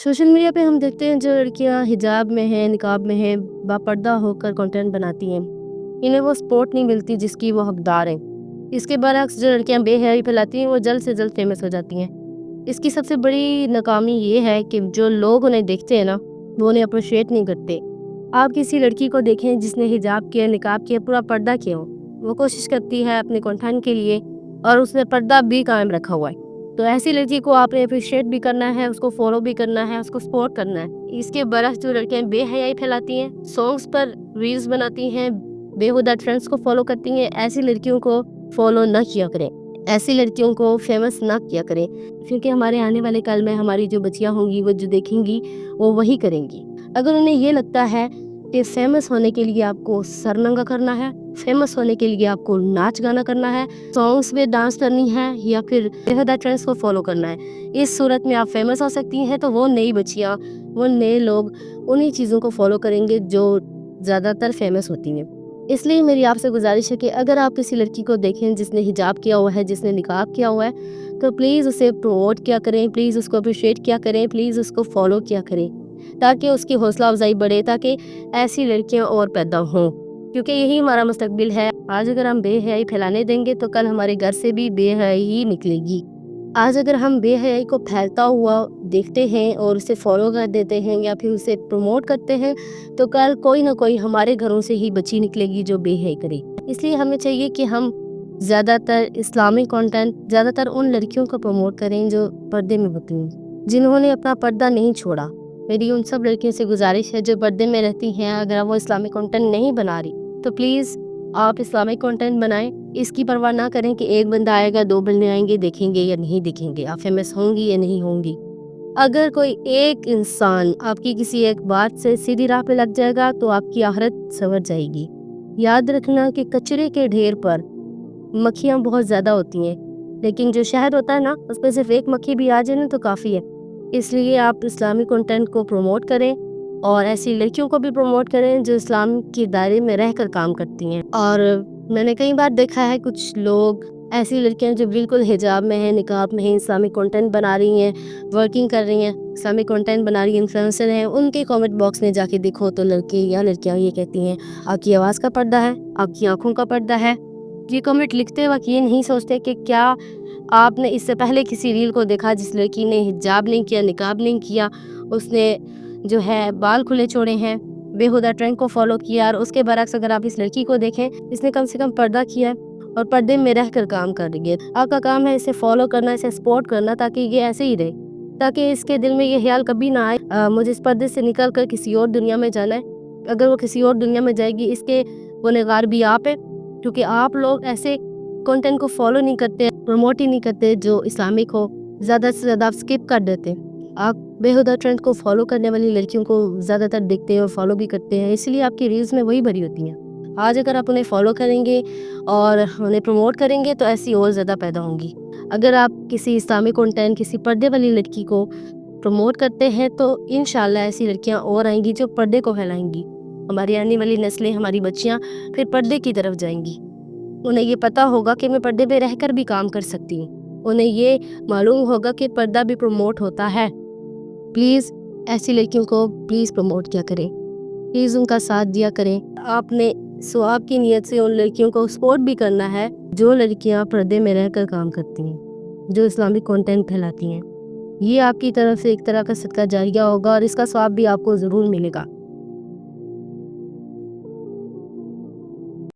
Social media पे हम देखते हैं जो लड़कियां हिजाब में हैं, निकाब में हैं, बापर्दा होकर कंटेंट बनाती हैं, इन्हें वो सपोर्ट नहीं मिलती जिसकी वो हकदार हैं। इसके बरअक्स जो लड़कियां बेहयाई फैलाती हैं वो जल्द से जल्द फेमस हो जाती हैं। इसकी सबसे बड़ी नाकामी ये है कि जो लोग उन्हें देखते हैं ना, वो उन्हें अप्रिशिएट नहीं करते। आप किसी लड़की को देखें जिसने हिजाब किया, निकाब किया, पूरा पर्दा किया हो, वो कोशिश करती है अपने कंटेंट के लिए और उसने पर्दा भी कायम रखा हुआ है। तो ऐसी लड़की को आपने अप्रिशिएट भी करना है, उसको फॉलो भी करना है, उसको सपोर्ट करना है। इसके बरक्स जो लड़कियां बेहयाई फैलाती हैं, सॉन्ग्स पर रील्स बनाती हैं, बेहुदा ट्रेंड्स को फॉलो करती हैं, ऐसी लड़कियों को फॉलो न किया करें, ऐसी लड़कियों को फेमस ना किया करें, क्योंकि हमारे आने वाले कल में हमारी जो बच्चियां होंगी वो जो देखेंगी वो वही करेंगी। अगर उन्हें ये लगता है कि फेमस होने के लिए आपको सरनंगा करना है, फेमस होने के लिए आपको नाच गाना करना है, सॉन्ग्स में डांस करनी है या फिर बेहुदा ट्रेंड्स को फॉलो करना है, इस सूरत में आप फेमस हो सकती हैं। तो वो नई बच्चियाँ, वो नए लोग उन्हीं चीज़ों को फॉलो करेंगे जो ज़्यादातर फेमस होती हैं। इसलिए मेरी आपसे गुजारिश है कि अगर आप किसी लड़की को देखें जिसने हिजाब किया हुआ है, जिसने निकाब किया हुआ है, तो प्लीज़ उसे प्रमोट किया करें, प्लीज़ उसको अप्रिशिएट किया करें, प्लीज़ उसको फॉलो किया करें, ताकि उसकी हौसला अफजाई बढ़े, ताकि ऐसी लड़कियां और पैदा हों, क्योंकि यही हमारा मुस्तकबिल है। आज अगर हम बेहयाई फैलाने देंगे तो कल हमारे घर से भी बेहयाई ही निकलेगी। आज अगर हम बेहयाई को फैलता हुआ देखते हैं और उसे फॉलो कर देते हैं या फिर उसे प्रमोट करते हैं, तो कल कोई ना कोई हमारे घरों से ही बच्ची निकलेगी जो बेहयाई करे। इसलिए हमें चाहिए कि हम ज़्यादातर इस्लामिक कंटेंट, ज़्यादातर उन लड़कियों को प्रमोट करें जो पर्दे में होती हैं, जिन्होंने अपना पर्दा नहीं छोड़ा। मेरी उन सब लड़कियों से गुजारिश है जो पर्दे में रहती हैं, अगर वो इस्लामिक कंटेंट नहीं बना रही तो प्लीज़ आप इस्लामिक कंटेंट बनाएं। इसकी परवाह ना करें कि एक बंदा आएगा, दो बंदे आएंगे, देखेंगे या नहीं देखेंगे, आप फेमस होंगी या नहीं होंगी। अगर कोई एक इंसान आपकी किसी एक बात से सीधी राह पे लग जाएगा तो आपकी आखिरत संवर जाएगी। याद रखना कि कचरे के ढेर पर मक्खियाँ बहुत ज़्यादा होती हैं, लेकिन जो शहद होता है ना, उसमें सिर्फ एक मक्खी भी आ जाए ना तो काफ़ी है। इसलिए आप इस्लामिक कंटेंट को प्रमोट करें और ऐसी लड़कियों को भी प्रमोट करें जो इस्लाम के दायरे में रहकर काम करती हैं। और मैंने कई बार देखा है कुछ लोग, ऐसी लड़कियां जो बिल्कुल हिजाब में हैं, निकाब में हैं, इस्लामिक कंटेंट बना रही हैं, वर्किंग कर रही हैं, इस्लामिक कंटेंट बना रही हैं, इन्फ्लुएंसर हैं, उनके कमेंट बॉक्स में जाके देखो तो लड़के या लड़कियां ये कहती हैं आपकी आवाज़ का पर्दा है, आपकी आंखों का पर्दा है। ये कमेंट लिखते वक्त ये नहीं सोचते कि क्या आपने इससे पहले किसी रील को देखा जिस लड़की ने हिजाब नहीं किया, निकाब नहीं किया, उसने जो है बाल खुले छोड़े हैं, बेहुदा ट्रेंड को फॉलो किया, और उसके बरक्स अगर आप इस लड़की को देखें, इसने कम से कम पर्दा किया है और पर्दे में रहकर काम कर रही है। आपका काम है इसे फॉलो करना, इसे सपोर्ट करना, ताकि ये ऐसे ही रहे, ताकि इसके दिल में ये ख्याल कभी ना आए मुझे इस पर्दे से निकल कर किसी और दुनिया में जाना है। अगर वो किसी और दुनिया में जाएगी, इसके गुनहगार भी आप है, क्योंकि आप लोग ऐसे कंटेंट को फॉलो नहीं करते, प्रमोट ही नहीं करते जो इस्लामिक हो, ज़्यादा से ज़्यादा आप स्किप कर देते हैं। आप बेहुदा ट्रेंड को फॉलो करने वाली लड़कियों को ज़्यादातर देखते हैं और फॉलो भी करते हैं, इसलिए आपकी रील्स में वही भरी होती हैं। आज अगर आप उन्हें फॉलो करेंगे और उन्हें प्रमोट करेंगे तो ऐसी और ज़्यादा पैदा होंगी। अगर आप किसी इस्लामिक कंटेंट, किसी पर्दे वाली लड़की को प्रमोट करते हैं तो इंशाल्लाह ऐसी लड़कियां और आएंगी जो पर्दे को फैलाएंगी। हमारी आने वाली नस्लें, हमारी बच्चियां फिर पर्दे की तरफ जाएंगी। उन्हें ये पता होगा कि मैं पर्दे पे रहकर भी काम कर सकती हूँ, उन्हें ये मालूम होगा कि पर्दा भी प्रमोट होता है। प्लीज़ ऐसी लड़कियों को प्लीज़ प्रमोट किया करें, प्लीज़ उनका साथ दिया करें। आपने सवाब की नीयत से उन लड़कियों को सपोर्ट भी करना है जो लड़कियां पर्दे में रहकर काम करती हैं, जो इस्लामिक कंटेंट फैलाती हैं। ये आपकी तरफ से एक तरह का सदका जारिया होगा और इसका सवाब भी आपको ज़रूर मिलेगा।